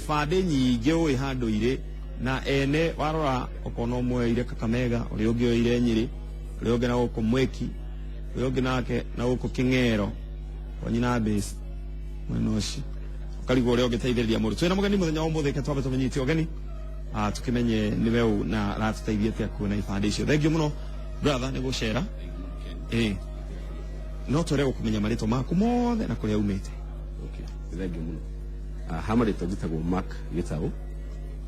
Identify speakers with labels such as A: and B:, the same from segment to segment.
A: Fade nyingi oi handu ire na ene warora okono mwe ire Kakamega uri ungi ire Nyeri uri ungi na uko Mweki uri ungi nake na uko King'ero wanyina base mwenoshi ukarigo uri ungi teithiriria muru twina mugeni muthenya umuthi ke twabe tumenyiti ogeni tukimenye niwe u na ratutaithie tia kuona ifande icio thank you muno brother ni gucera no tore gukumenya marito maku mothe na kuria umite
B: okay thank you muno hamari togitagwo Mark Gitau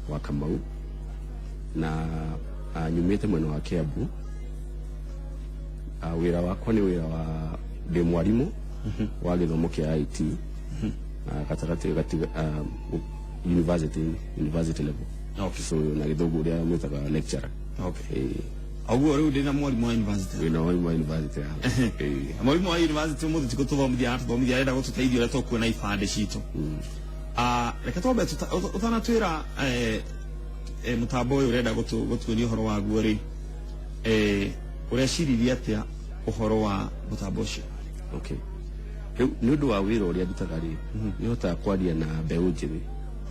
B: wa Kamau na nyumite mwena wa Kiambu wira wakwa ni wira wa de mwarimu wa githomo kia IT katakati university level
A: okay
B: so na githomo ria mwitaga lecturer
A: okay agu ri ndina mwarimu wa university
B: wina wa university
A: mwarimu wa university mu tukuthomithia atuthomithia enda gututeithia ria tukuona ifande citu reka twambe utanatwira mutambo uyu urenda gutuonia uhoro wa guo ri ureciria atia uhoro wa mutambo ucio
B: okay ni undu wa wira uria ndutaga ri ni hota kwaria na mbeu njiri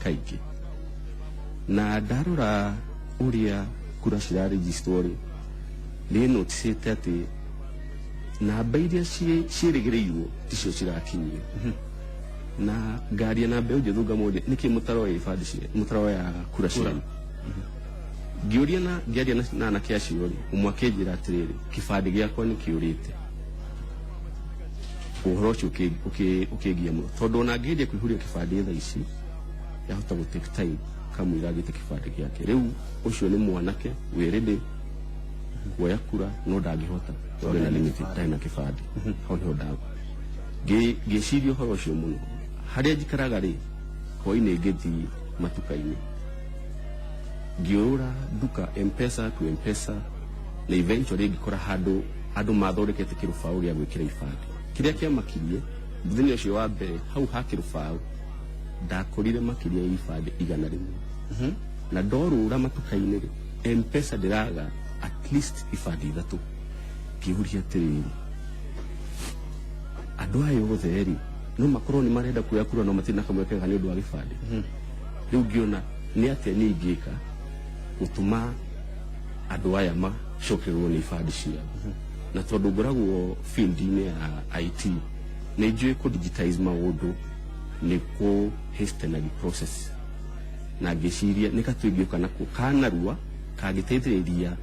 B: kaingi na ndarora uria kura cira register ri ni notice ati namba iria ciĩrĩgĩrĩirwo ticio cirakinyio na ngaria na mbeu njithu ngamoria niki mutaro ya ifadi cia mutaro ya kura cia ngioria na ngaria na anake acio ri umwakenjira atiriri kibandi giakwa ni kiurite uhoro ucio ukigia muno tondu ona ngeria kwihuria kibandi tha ici yahota gu take time kamwira gite kibandi giake riu ucio ni mwanake wirinde kuoya kura no ndangihota tondu na limited time kibandi hau ni ndago ngeciria uhoro ucio muno haria njikaraga ri hoi-ini ngithi matuka-ini ngiura duka M-Pesa to M-Pesa na eventually ngikora handu mathondekete kirubao gia gwikira ibandi kiria kiamakirie muthenya ucio wa mbere hau ha kirubao ndakorire makiria ibandi 100 na ndorura matuka-ini ri M-Pesa ndiraga at least ibandi 3 ngiuria atiriri andu ayo othe ri no makorwo ni marenda kuya kura no matina kamwekega ni undu wa gibandi riu ngiona ni atia ni ingika gutuma andu aya macokerwo ni ibandi ciao na tondu ngoragwo field-ini ya IT ni njui ku digitize maundu ni ku hasten process na ngiciria ni katwingioka nako kanarua kagiteithiriria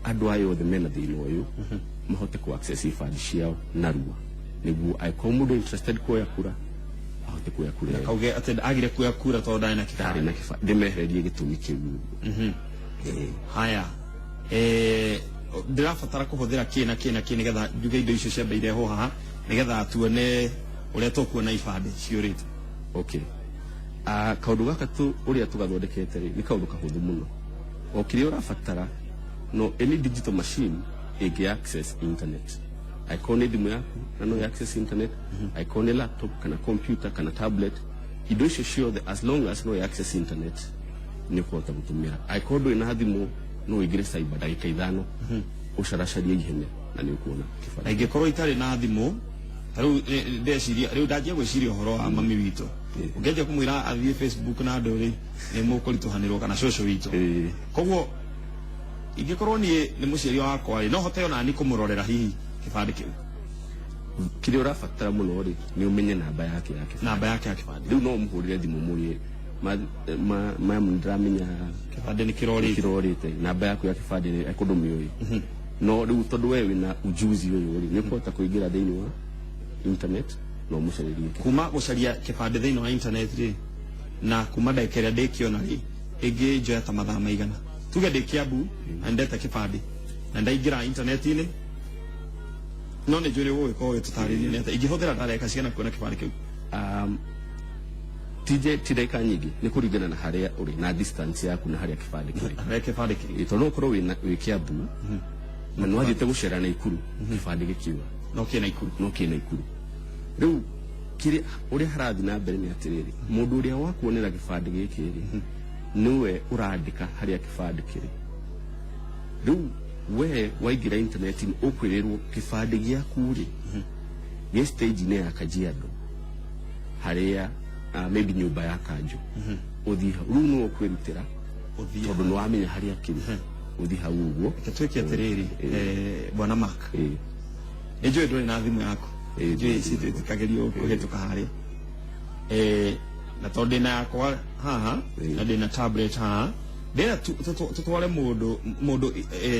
B: andu ayo othe mena thina uyu mahote ku access ibandi ciao narua niguo aikomund interested kuya kura ahote kuya kura
A: na kauge ati agire kuya kura to ndari na kibandi
B: ndimehererie gitumi kiu
A: haya ndirabatara kuhuthira kina getha njuge indo icio cia mbeire ho haha nigetha tuone uria tukuona ibandi ciurite
B: okay kaundu gaka tu uria tugathondekete ni kaundu kahuthu muno okiria urabatara no any digital machine igi access internet icon ndimu yaku na no access internet icon laptop kana computer kana tablet indo icio ciothe as long as no access internet ni kuhota gutumira icon ina thimu no igire cyber dakika 5 ucaracaria ihenya na ni ukuona kibandi
A: ingikorwo itari na thimu riu ndeciria riu ndajia gwiciria uhoro wa mami wito ungeje kumwira athie Facebook na nduri ni mukurituhanirwo kana social wito koguo ingikorwo ni muciari wakwa no hote ona ni kumurorera hihi kibandi kiu
B: kile urabatara muno ri ni umenye namba yake ya kibandi riu no muhurire thimu murie ma ndramenya
A: kibandi ni kirorite
B: namba yaku ya kibandi akudumio no riu tondu wewe na ujuzi uyu ri ni kuhota kuingira thiini wa internet no mucaririe
A: kuma gucaria kibandi thiini wa internet ri na kuma ndaikeria ndikiona ri ingi njoya ta mathaa maigana tuge ndi Kiambu ndeta kibandi na ndaingira internet-ini no ni njuri wo ko tutaririe neta ingihuthira ndareka ciana kuona kibandi kiu
B: tideka nyingi ni kuringana na haria uri na distance yaku na haria kibandi kiri itono korwo wi Kiambu na no athite gucera na Ikuru kibandi gikiwa
A: no kina Ikuru
B: riu kiri uri harathi na mbere ni atiriri mundu uria wakuonera kibandi giki ri niwe urandika haria kibandi kiri riu we waigira internet ni ukwirirwo kibandi giaku ri ni stage ne ya Kajiado haria maybe nyumba ya kanjo uthi hau no kwirutira tondu no amenya hari akiri uthi hau uguo
A: ketweke atiriri bwana Mark ejo ndo na thimu yako ejo sitikagerio kuhetuka hari na tondu na yakwa haha na ndina tablet haha ndina tutware mundu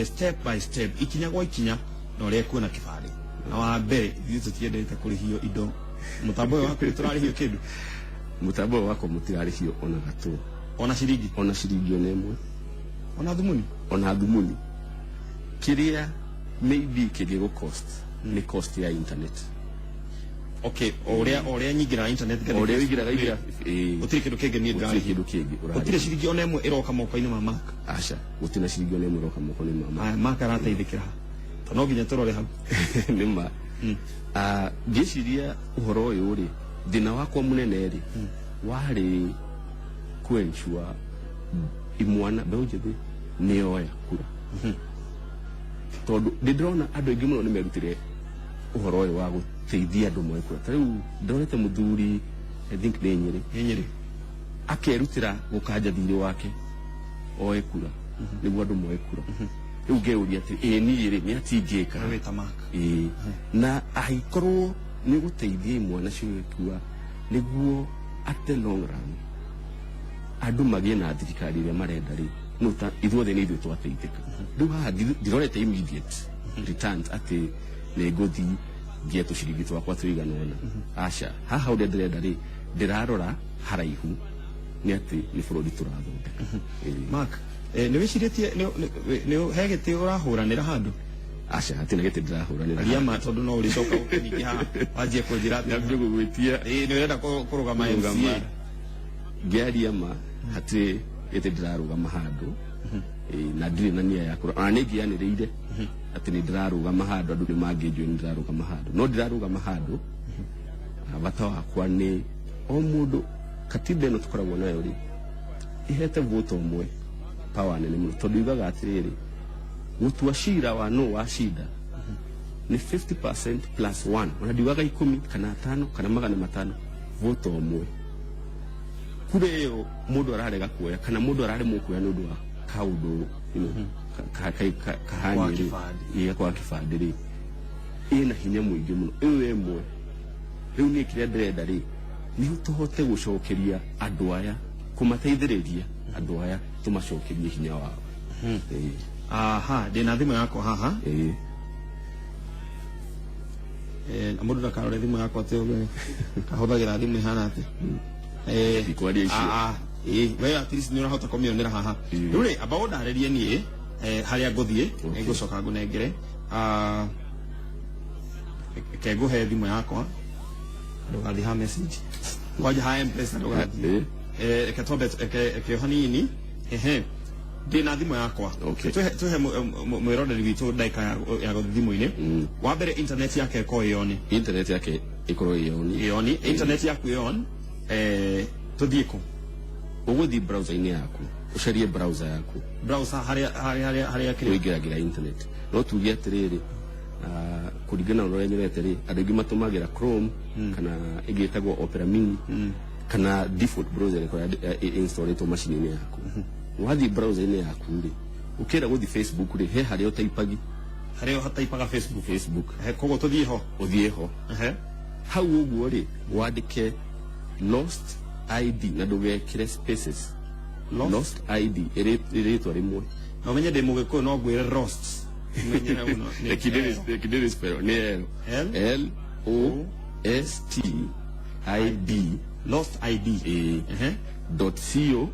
A: step by step ikinya gwa ikinya no reku na kibali na wa mbere ithu tiendete kurihio indo mutambo wako turarihio kindu
B: mutambo wako mutirarihio ona gatu
A: ona shiringi
B: ona emwe ona thumuni kiria maybe kigigo cost ni cost ya internet.
A: Okay, oria nyingira internet
B: gari oria wigira
A: utiri kindu kingi ni ndari
B: kindu kingi
A: utiri shiringi ona emwe iroka moko-ini ma Mark
B: acha utina shiringi ona emwe iroka moko-ini ma
A: Mark Mark arateithikira no nginya turore hau
B: nima ngeciria uhoro uyu ri thina wakwa munene ri wari kwensure imwana beunjithi nioya kura tondu ndindirona andu aingi muno nimerutire uhoro uyu wa guteithia andu moe kura tariu ndorete muthuri I think ni Nyeri akerutira gukanja thiri wake oe kura niguo andu moe kura riu ngeuria ati ni ri ni atingika
A: wita Mark
B: na aikorwo ni guteithia imwana cio kuwa niguo at the long run andu magie na thirikari iria marenda ri nuta ithuothe ni ithuĩ twateithĩka riu haha ndirorete immediate returns ati nĩ ngũthi ngie tũciringi twakwa tũigana ũna aca haha ũrĩa ndĩrenda ri ndirarora haraihu nĩ atĩ nĩ bũrũri tũrathondeka
A: Mark nĩ wĩcirĩtie nĩ he gĩtĩ ũrahũranĩra handũ
B: aca hatina gĩtĩ ndĩrahũranĩra
A: ariama tondu no ũrĩcoka ũkĩnyingĩ haha wanjie kũnjĩra atĩ
B: ngũgwĩtia
A: nĩ ũrenda kũrũgama MCA
B: ngĩariama hatirĩ gĩtĩ ndĩrarũgama handũ na ndirĩ na nia ya kũrũgama ona nĩ ngĩanĩrĩire atĩ nĩ ndĩrarũgama handũ andũ nĩ mangĩnjũĩ nĩ ndĩrarũgama handũ no ndĩrarũgama handũ bata wakwa nĩ o mũndũ katiba ĩno tũkoragwo nayo rĩ ihete vote ũmwe power nene mũno tondũ yugaga atĩrĩrĩ gũtua cira wa no wa cida ni 50% plus 1 ona ndiugaga 10 kana 5 kana 500 vote ũmwe kure ĩyo mũndũ ararega kuoya kana mũndũ araremwo kuoya nĩ ũndũ wa kaũndũ kahani rĩ kwa kĩbandĩ rĩ ĩna hinya mũingĩ mũno ĩyo ĩmwe rĩu niĩ kĩrĩa ndĩrenda rĩ nĩ tũhote gũcokeria andũ aya kũmateithĩrĩria andũ aya tũmacokerie hinya wao
A: aha ndĩna thimũ yakwa haha na mũndũ ndakarore thimũ yakwa atĩ kahũthagĩra thimũ ihana atĩ we at least nĩ ũrahota kũmĩonera haha rĩu rĩ amba ũndarĩrie niĩ harĩa ngũthiĩ ngũcoka ngũnengere ke ngũhe thimũ yakwa ndũgathiĩ ha message kwanja ha M-Pesa ndũgathiĩ reke twambe eke hanini ndĩna thimũ yakwa tuhe mwĩroreri witũ ndagĩka ya gũthiĩ thimũ-inĩ wa mbere internet yake ĩkorwo ĩoni
B: internet yake ĩkorwo
A: ĩoni internet yaku ĩon tuthiĩ kũ
B: ũgũthiĩ browser-inĩ yaku ũcarie browser yaku
A: browser harĩa
B: kĩrĩingĩragĩra internet no tuge atĩrĩrĩ kũringana na ũrĩa nyonete rĩ andũ aingĩ matũmagĩra Chrome kana ĩngĩ ĩtagwo Opera Mini kana default browser ĩkorwo installĩtwo macini-inĩ yaku wathiĩ browser-inĩ yaku rĩ ũkĩra gũthiĩ Facebook rĩ he harĩa ũtaipagi
A: harĩa ũtaipaga Facebook koguo tũthiĩ ho
B: ũthiĩ ho hau ũguo rĩ wandĩke lost ID na ndũgekĩre spaces lost ID ĩrĩtwa rĩmwe
A: na ũmenye ndĩ mũgĩkũyũ no ngwĩre lost
B: ekidere spell nĩ LOST ID
A: lost ID
B: .co.ke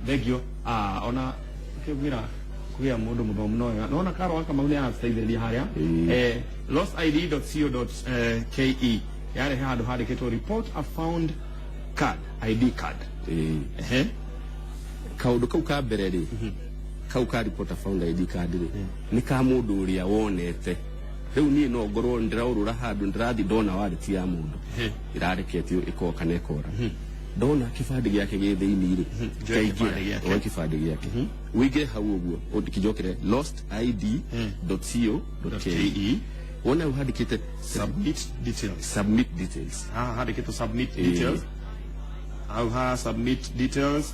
A: thegio ona kĩgwĩra kuya mundu muthomu no nona karo aka maune arateithĩrĩria harĩa lostid.co.ke yare handu handĩkĩtwo report a found card ID card
B: kaundu kau ka mbere ri kau ka report a found ID card ri ni ka mundu uria wonete riu ni no ngorwo ndiraurura handu ndirathi ndona wariti ya mundu irareketio ikoka na ikora ndona kibandi giake gi thiini ri kaingĩ kibandi giake wige hau ũguo ũndikijokere lostid.co.ke wona uhadikite
A: submit details.
B: submit details
A: Handikite submit details. Au submit details.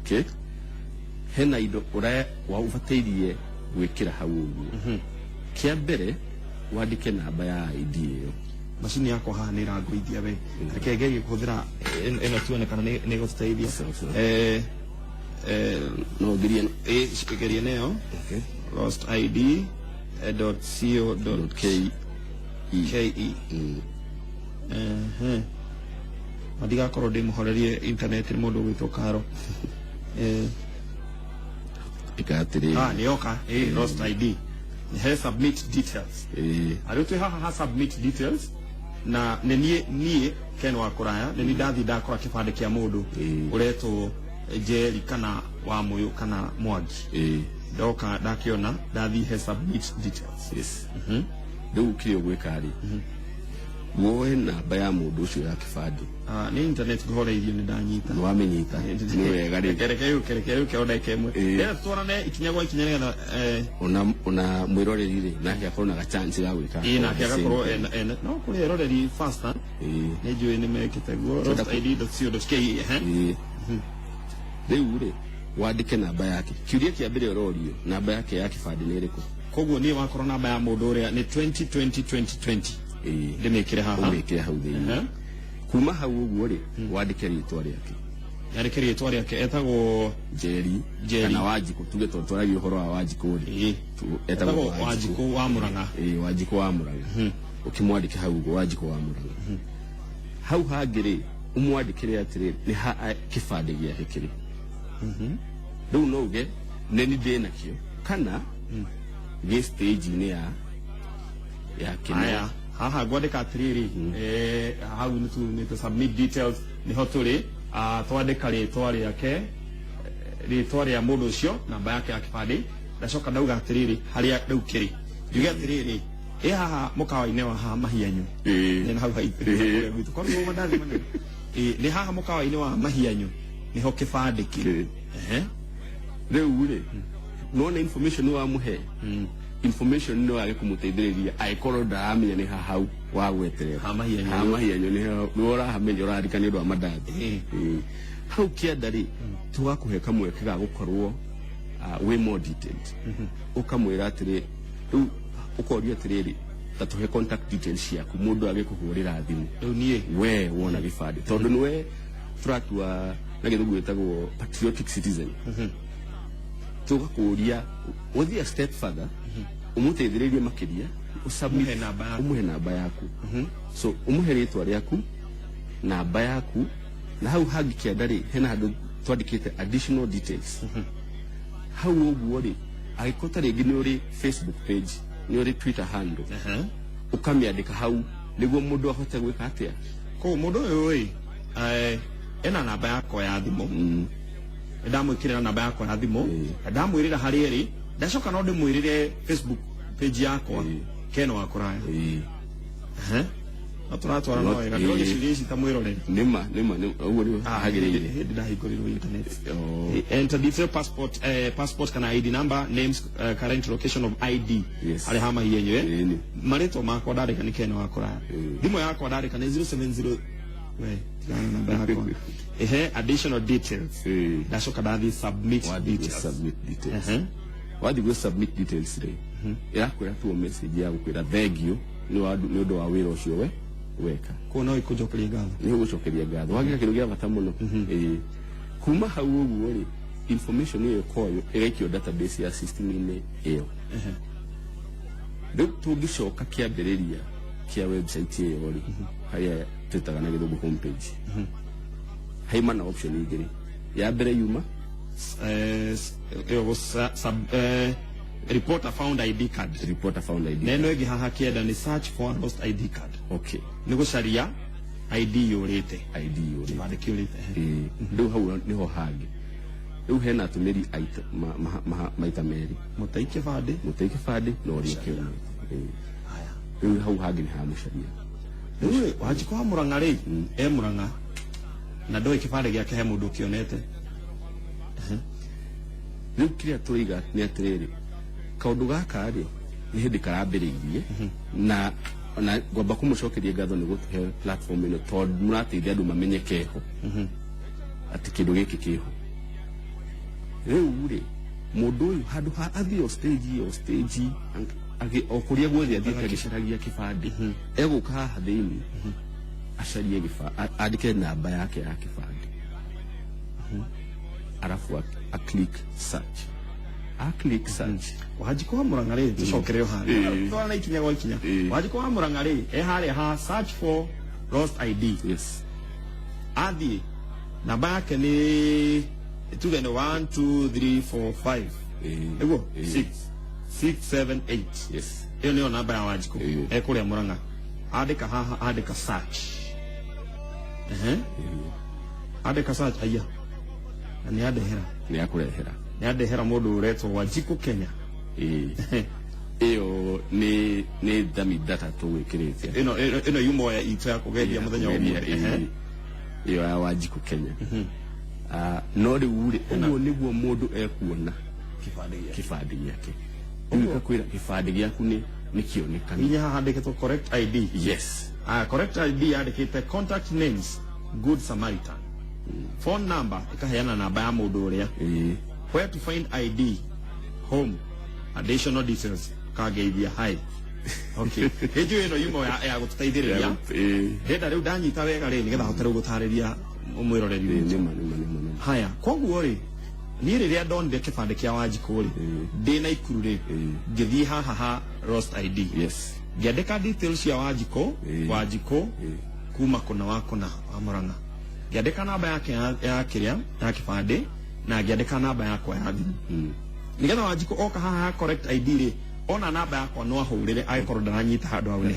B: Okay. Hena indo ura wa ufateirie gwikira hau uguo. Kia mbere wandike namba ya ID iyo.
A: Machine yako haha ni iraguithia we. Reke ngege kuthira eno tuonekana ni guteithia.
B: No giria
A: geria neo.
B: Okay.
A: Lost ID .co.ke. Madiga korwo ndi muhorerie internet ni mundu gwitwo Karo.
B: Ikatiri.
A: Ni oka. Lost ID. He submit details. Arutwe haha submit details na nie Ken wa Kuraya ni ndathi ndakora kibande kia mundu uretwo Jeri kana wa Muyu kana Mwangi. Ndoka ndakiona ndathi he submit details.
B: Yes. Ndu kiri gwika ri. Woe namba ya mundu ucio ya kibande.
A: Ni internet guhoreirio ni ndanyita.
B: No wamenyita. Ni wega ri.
A: Kereke ona ikemwe. Ndera twarane ikinya gwa ikinya ngetha
B: ona mwiroreri ri nake akorwo na chance ya gwika.
A: Nake agakorwo no kuri eroreri faster. Ni njui ni mekite guo rosid.co.ke.
B: Riu ri wandike namba yake. Kiuria kia mbere ororio namba yake ya kibande ni iriku.
A: Koguo ni wakorwo namba ya mundu uria ni 2020. Ndimikire haha.
B: Ndimikire hau thini. Kuma hau uguo ri wandike ritwa riake.
A: Yandike ritwa riake etagwo
B: Jeri kana Wanjiku tuge twaragia uhoro wa Wanjiku ri.
A: Etagwo Wanjiku wa Murang'a.
B: Wanjiku wa Murang'a. Ukimwandike hau uguo Wanjiku wa Murang'a. Hau hangiri umwandikire atiri ni ha kibande giake kiri. Riu no uge neni ndina kio kana gi stage ni ya kina haha gwandika atiriri hau ni to submit details ni hoturi twandika ritwa riake ritwa ria mundu ucio namba yake ya kibande ndacoka ndauga atiriri haria riu kiri yuge atiriri haha mukawa-ini wa haha Mahianyu ni hau haitire gwitu kwa ngo mandathi manene ni haha mukawa-ini wa Mahianyu niho kibande kiri riu ri nona information wa muhe information no age kumuteithiriria aikorwo ndaramenya ni hahau wa gweterera Mahianyu ni ora hamenya urarika ni ndu wa mandathi hau kienda ri tugakuhe kamwe kiga gukorwo we more detailed ukamwira atiri riu ukoria atiriri tatuhe contact details yaku mundu age kuhurira thimu
A: riu nie
B: we wona gibande tondu niwe turatua na githugu etagwo patriotic citizen tugakuria uthi a step further umuteithiririe makiria usubmit umuhe namba yaku so umuhe ritwa riaku namba yaku na hau hangi kienda ri hena handu twandikite additional details hau uguo ri agikota ringi ni uri Facebook page ni uri Twitter handle ukamiandika hau niguo mundu ahote gwika atia
A: ko mundu uyu ena namba yako ya thimu ndamwikirira namba yako ya thimu ndamwirira haria ri ndacoka no ndimwirire Facebook page yako Ken wa Kuraya atũratwara no wega ndiro gĩciria ici ta mwĩroreri
B: nĩma ũguo nĩ hagĩrĩire
A: hĩndĩ ndahingũrirwo internet enter detail passport kana ID number names current location of ID harĩ ha Mahianyu marĩtwa makwa ndarĩka nĩ Ken wa Kuraya thimũ yakwa ndarĩka nĩ 070 we tigana namba yakwa additional details ndacoka ndathi submit details wathi gwe submit details ri irakwira tu message ya gukwira thengio ni undu wa wira ucio we weka ko no ikujokeria ngatho
B: ni ugucokeria ngatho wagira kindu gia bata muno kuma hau uguo ri information iyo koyo igaikio database ya system ini iyo riu tungicoka kiambiriria kia website iyo ri haria twitaga na githugu homepage haimana option igiri ya mbere yuma
A: reporter found ID card. Neno egi haha kienda ni search for lost ID card.
B: Okay.
A: Ni gucaria ID yurite. Kibande kiurite.
B: Riu hau niho hangi. Riu hena atumiri maita meri.
A: Mutai kibande
B: no ri kio. Haya. Riu hau hangi ni ha mucaria.
A: Riu Wanjiku wa Murang'a ri Murang'a na ndoi kibande giake he mundu kionete.
B: Riu kiria turiga ni atiriri kaundu gaka ri ni hindi karambiriirie na ngomba kumucokeria ngatho ni gutuhe platform ino tondu murateithia andu mamenye keho ati kindu giki kiho riu ri mundu uyu handu ha athio stage okuria guothe athiite agicaragia kibandi eguka haha thiini acarie andike namba yake ya kibandi arafu a click search
A: Wanjiko wa Murang'a ri tucokerere hano twana ikinya gwa ikinya Wanjiko wa Murang'a ri hali ha search for lost ID.
B: Yes,
A: athi namba yake ni tuge ni 1 2 3 4 5 ego 6 7 8.
B: yes,
A: iyo niyo namba ya Wanjiko kuria Murang'a andika haha andika search andika search aya na ni adehera
B: ni
A: adehera mundu uretwo Wanjiko Kenya
B: iyo ni thami data tuwikirite
A: ino yumo ya itu ya kugeria muthenya umwe
B: iyo ya Wanjiko Kenya no riu ri uguo niguo mundu ekuona kibandi giake kwira kibandi giaku ni kionekana
A: inya haha andikitwo correct ID.
B: Yes,
A: correct ID andikite contact names Good Samaritan, phone number ikaheana namba ya mundu uria, where to find ID, home, additional details kageithia hai. Okay, hejo ino yumo ya gututaithiriria henda riu ndanyita wega ri nigetha hote gutariria umwiroreri
B: ni
A: haya koguo ri ni riria ndonire kibande kia Wanjiko ri ndina ikuru ri ngithii haha lost ID.
B: Yes,
A: ngiandika details ya Wanjiko kuma kuna wako na Murang'a, ngiandika namba yake ya kiria ya kibande na ngiandika namba yako ya thimu nigetha Wanjiko oka haha correct ID ri ona namba yako no ahurire agikorwo ndaranyita handu hau ni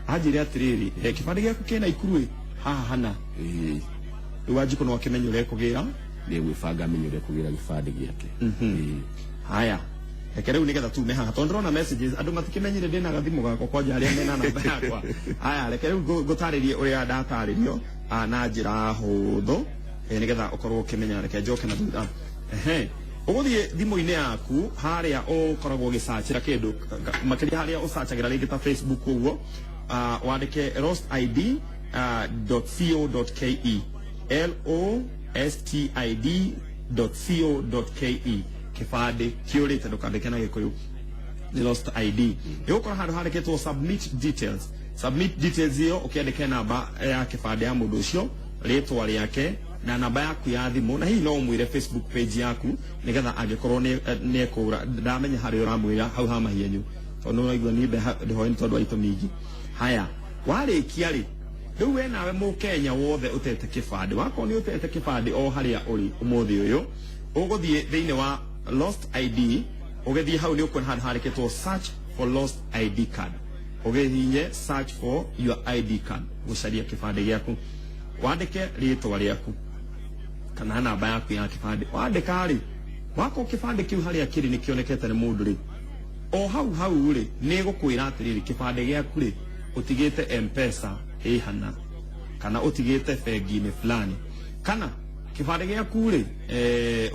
A: anjire atiriri kibande giaku kina ikuru haha hana Wanjiko no akimenyure kugira
B: ni gwibanga amenyure kugira kibande giake
A: haya reke riu nigetha tume haha tondu ndona messages andu matikimenyire ndina gathimu gako koja aria mena namba yakwa haya reke riu gutaririe uria ndataririo na njira huthu nigetha ukorwo ukimenya reke njoke na thutha uguthie thimu-ini yaku haria ukoragwo ugicacira kindu makiria haria ucacagira ringi ta Facebook uguo wandike lostid.co.ke lostid.co.ke kibande kiurite ndukandike na gikuyu ni lost ID yukora handu handikitwo submit details iyo ukiandike namba ya kibande ya mundu ucio ritwa riake na namba yaku ya thimu na hihi no umwire Facebook page yaku nigetha angikorwo ni ekura ndamenya hari uramwira hau ha mahienyu tondu no igwa ni ndehoe tondu aitu mingi haya warikia ri riu we nawe Mukenya wothe utete kibande wako ni utete kibande o haria uri umuthi uyu uguthie thiini wa lost ID ugithie hau ni ukona handu handikitwo search for lost ID card ugihinye search for your ID card gucaria kibande giaku wandike ritwa riaku kana namba yaku ya kibande wandika ri wako kibande kiu haria kiri ni kionekete ni mundu ri o hau ri ni gukwira atiriri kibande giaku ri utigite M-Pesa hana kana utigite bengi-ini fulani kana kibande giaku ri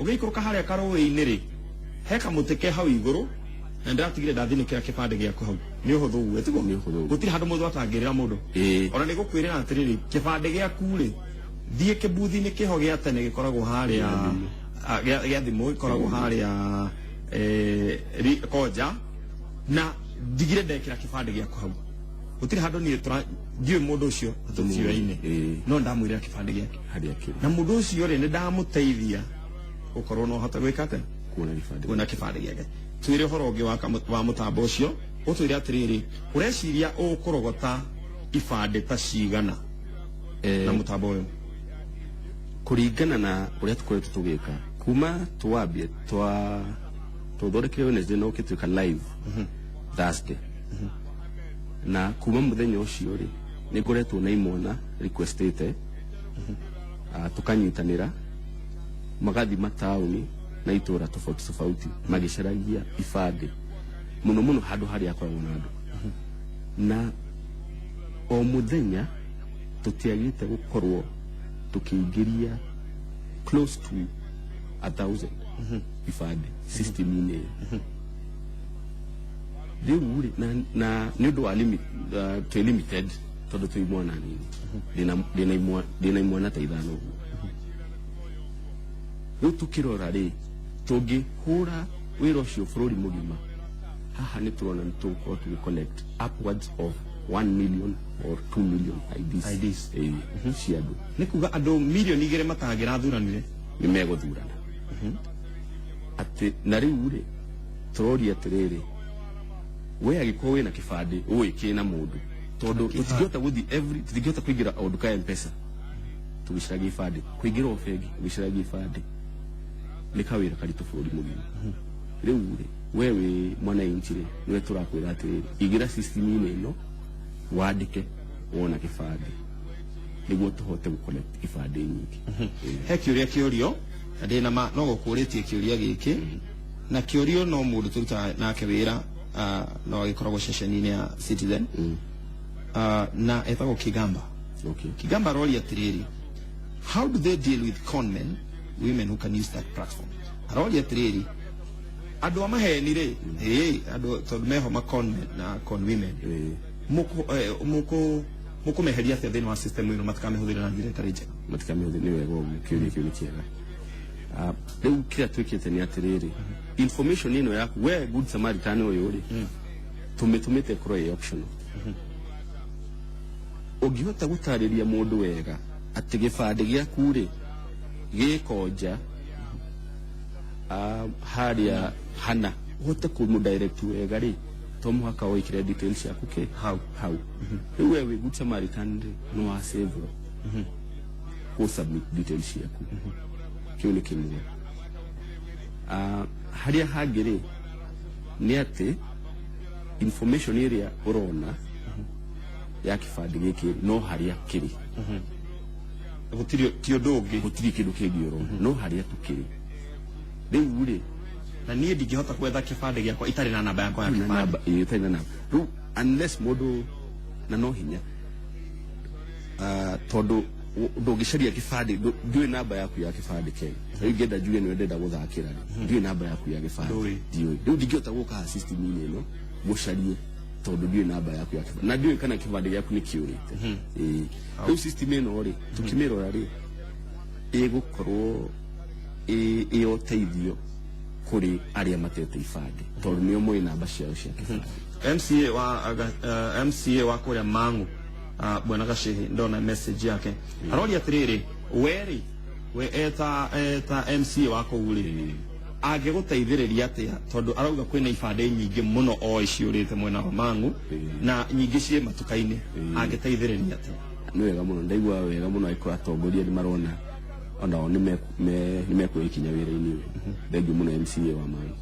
A: ugiikuruka haria karui-ini ri he kamutike hau iguru na ndatigire ndathinikira kibande giaku hau ni uhuthu uguo tigo gutiri handu mundu atangirira mundu ona ni gukwirira atiriri kibande giaku ri thie kibuthi-ini kiho gia tene gikoragwo haria gia thimu gikoragwo haria koja na ndigire ndekira kibande giaku hau gutiri handu ni ndiwe mundu ucio atutiwe-ini no ndamwirira kibande giake
B: haria kiri
A: na mundu ucio ri ni ndamuteithia ukorwo no hota gwika ate kuona kibande giake twire horo ungi wa mutambo ucio utwire atiriri ureciria ukurogota ibande ta cigana na mutambo uyu
B: kuringana na uria tukoretwo tugika kuma twambie tuthondekire Wednesday no ukituika live Thursday na kuma muthenya ucio ri ni ngoretwo na imona requestete tukanyitanira magathi matauni na itura tofauti magicaragia ibande muno handu haria akoragwo na andu na o muthenya tutiagite gukorwo tukiingiria close to 1,000 ibande system-ini riu ri na ni undu wa limit to limited tondu twi mwana nini dina imwana ta ithano riu tukirora ri tungi hura wira ucio bururi mugima haha ni turona ni tuko to collect upwards of 1 million or 2 million IDs ciadu
A: ni kuga andu milioni 2 matagira thuranire
B: ni meguthurana ati na riu ri turori atiriri we agiko we na kibande uwe kina mundu tondu tutigota guthi tutigota kuingira ondu ka M-Pesa tugicira gibande kuingira ofegi tugicira gibande nikawira karitu bururi mugima riu ri wewe mwana inchire niwe turakwira atiriri igira system ino wandike wona kibande niguo tuhote gucollect kibande nyingi
A: he kiuria kiorio ndina ma no gukuritie kiuria giki na kiurio no mundu turuta nake wira no agikoragwo ceceni-ini ya Citizen na etagwo Kigamba. Kigamba roli atiriri, how do they deal with con men, women who can use that platform? Roli atiriri, andu amaheni ri andu tondu meho ma con men na con women muko meheria atia thini wa system ino matikamehuthira na njira itari njega
B: matikamehuthira ni wega uguo kiuria kiu ni kiega riu kira twikite ni atiriri information ino yaku we good Samaritan uyu ri tumitumite kuro ya optional ugihota gutariria mundu wega ati gibande giaku ri gikonja haria hana uhote kumu direct wega ri tomu haka wikire details yaku ke how riu we good Samaritan ri no wa save ko submit details yaku kiu ni kimwe haria hagiri ni ati information area urona ya kibande giki no haria kiri
A: gutiri kiondogi
B: gutiri kindu kingi urona no haria tukiri riu ri
A: na nie ndingihota kwetha kibande giakwa itari na namba yakwa ya kibande
B: itari na namba riu unless mundu na no hinya tondu ndugicaria kibande ndiwe namba yaku ya kibande ke ngenda juye ni wendenda guthakira ndiwe namba yaku ya kibande ndiwe riu ndingihota guka system ino gucarie tondu ndiwe namba yaku ya kibande na ndiwe kana kibande yaku ni kiurite riu system ino ri tukimirora ri igukorwo iyo teithio kuri aria matete ibande tondu nio moi namba ciao cia kibande
A: MCA wa kuria Mangu bwana Gashehe ndona message yake aroli atiriri we eta MCA wako uri agiguteithiriria atia tondu arauga kwina ibande nyingi muno ciurite mwena wa Mangu na nyingi cie matukaini agiteithiriria atia
B: ni wega muno ndaigua wega muno aiko atongoria ni marona ona ni mekuikinya wira-ini thengiu muno MCA wa Mangu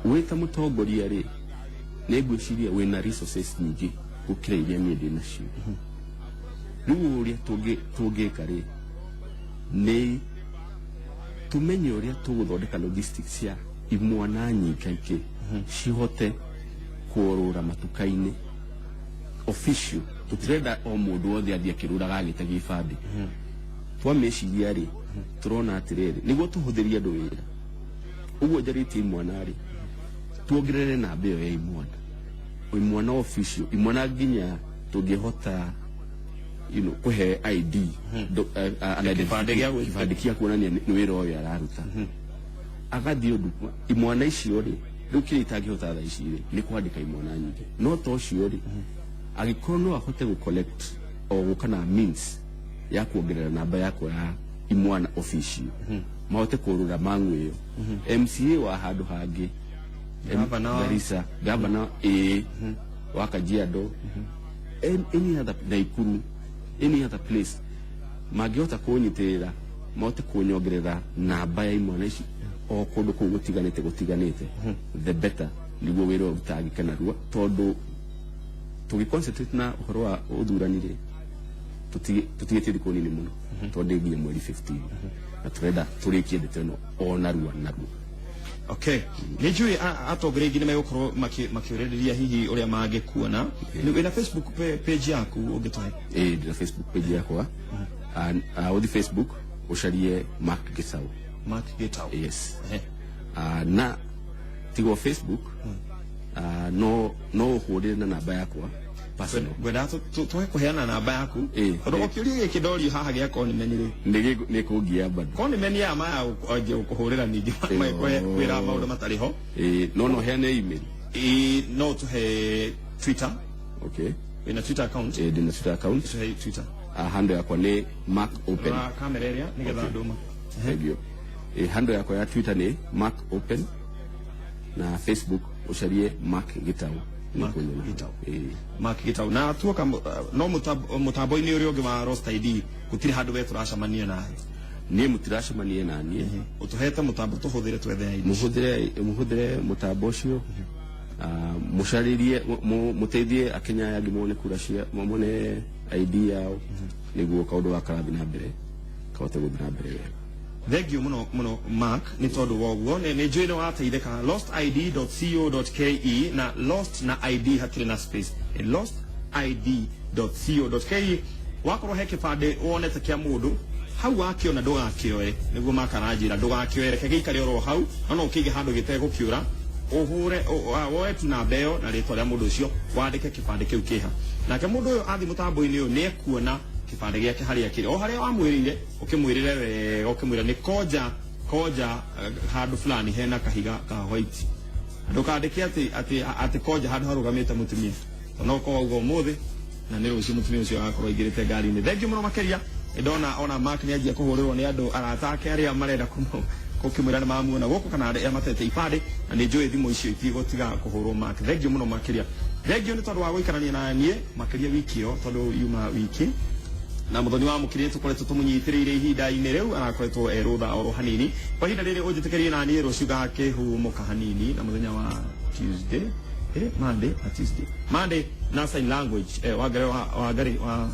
B: wita mutongoria ri ni ngwiciria wina resources nyingi gukira iria nie ndina cio riu uria tungika ri ni tumenye uria tuguthondeka logistics ya imwana nyingaiki cihote kuorura matukaini official tutirenda o mundu wothe athie akiruraga agite gibande twameciria ri turona atiriri niguo tuhuthirie andu wira uguo njarite imwana ri tuongerere namba iyo ya imwana official imwana nginya tungihota kuhe ID kibande kia kuonania ni wira uyu araruta agathie undu imwana icio ri riu kiri itangihota thaa ici ri ni kwandika imwana nyingi no to cio ri agikorwo no ahote gu collect o gukana means ya kuongerera namba yako ya imwana official mahote kurura Mangu iyo MCA wa handu hangi Garissa governor wa Kajiado any other Naikuru any other place magihota kunyitirira mahote kunyongerera namba ya imwana ici o kundu kuu gutiganite the better niguo wira utagikana rua tondu tugiconcentrate na uhoro wa uthuranire tutigite thiku nini muno tondu nginya mweri 15 na turenda turikie ndeteno ona rua
A: okay nijui atongoria ni megukorwo makiuririria hihi uria mangikuona ni na Facebook page yaku ungitoe
B: na Facebook page yakwa on Facebook ucarie Mark Gitau
A: yes
B: na tigo Facebook no hurire na namba yakwa personal
A: gwenda tuwe kuheana namba yaku ndo okiuria gikidori haha gya ko nimenyire
B: ni kugia bado
A: ko nimenya ama aje kuhurira ningi mai kwira maundu matariho
B: no heane email
A: no to he Twitter.
B: Okay.
A: In a Twitter account.
B: In a Twitter account.
A: So hey Twitter.
B: Handle yakwa ni Mark Open.
A: Camera area nigetha nduma.
B: Thank you. Handle yakwa ya Twitter ni Mark Open. Na Facebook ucarie Mark Gitau.
A: Mark Gitau. Mark Gitau. Na tuoka no mutambo-ini uria ungi wa Roast ID gutiri handu we turacamania nahe.
B: Ni mutiracamania na nie.
A: Utuhete mutambo tuhuthire twethe ID.
B: Muhuthire mutambo ucio. Musharirie muteithie akenya yangi mone kura cia mone ID yao niguo kaundu gakarathi na mbere kahote guthi na mbere wega.
A: Thank you muno Mark ni tondu woguo ni njui no ateitheka lostid.co.ke na lost na ID hatire na space lostid.co.ke wakorwo he kibande wonete kia mundu hau wakiona ndugakioe niguo makaranjira ndugakioe reke giikare oro hau no kige handu gitegukiura uhure woe tuna beo na ritwa ria mundu ucio wandike kibande kiu kiha nake mundu uyu athi mutambo-ini uyu ni ekuona kibande giake haria kiri o haria wamwirire ukimwirire wega ukimwira ni koja handu fulani hena kahiga ka white ndukandike ati koja handu harugamite mutumia no ko ugo muthi na ni rucio mutumia ucio akorwo igirite ngari-ini. Thank you muno makiria ndona ona Mark ni ajia kuhurirwo ni andu aratake aria marenda kukimwira ni mamuona guku kana aria matete ibande na ni njui thimu icio itigotiga kuhurwo Mark. Thank you muno makiria. Thank you ni tondu wa guikarania na nie makiria wiki yo tondu yuma wiki na muthoni wa mukiria tukoretwo tumunyitiriire ihinda-ini riu arakoretwo erutha oro hanini kwa ihinda riri unjitikirie na nie rucio gakihumuka hanini na muthenya wa Tuesday Monday na Tuesday Monday na sign language wangari wa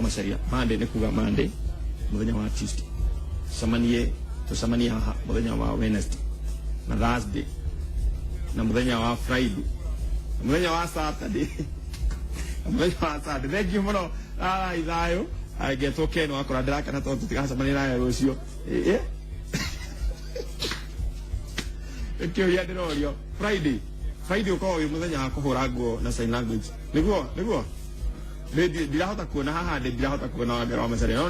A: macharia Monday ni kuga Monday muthenya wa Tuesday tucemanie haha muthenya wa Wednesday na Thursday na muthenya wa Friday na muthenya wa Saturday muthenya wa Saturday. Thank you muno ithayo agetwo keno akora ndiraka na tondu tutigacemania naye rucio ekio ndirorio Friday uko uyu muthenya wa kuhura nguo na sign language niguo ndirahota kuona haha ndirahota kuona wangari wa macharia no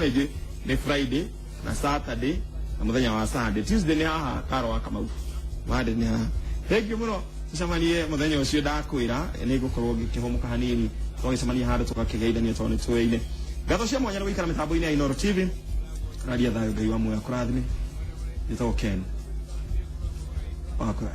A: ni Friday na Saturday na muthenya wa Sunday. Tuesday ni haha karo wa Kamau Monday ni haha. Thank you muno tucemanie muthenya ucio ndakwira ni gukorwo ngikihumuka hanini twagicemania handu tugakigeithania tondu tweine ngatho cia mwanya gwikara mitambo-ini ya Inooro TV radio thayo ngai wa muoyo akurathime nitoko Ken wakwa.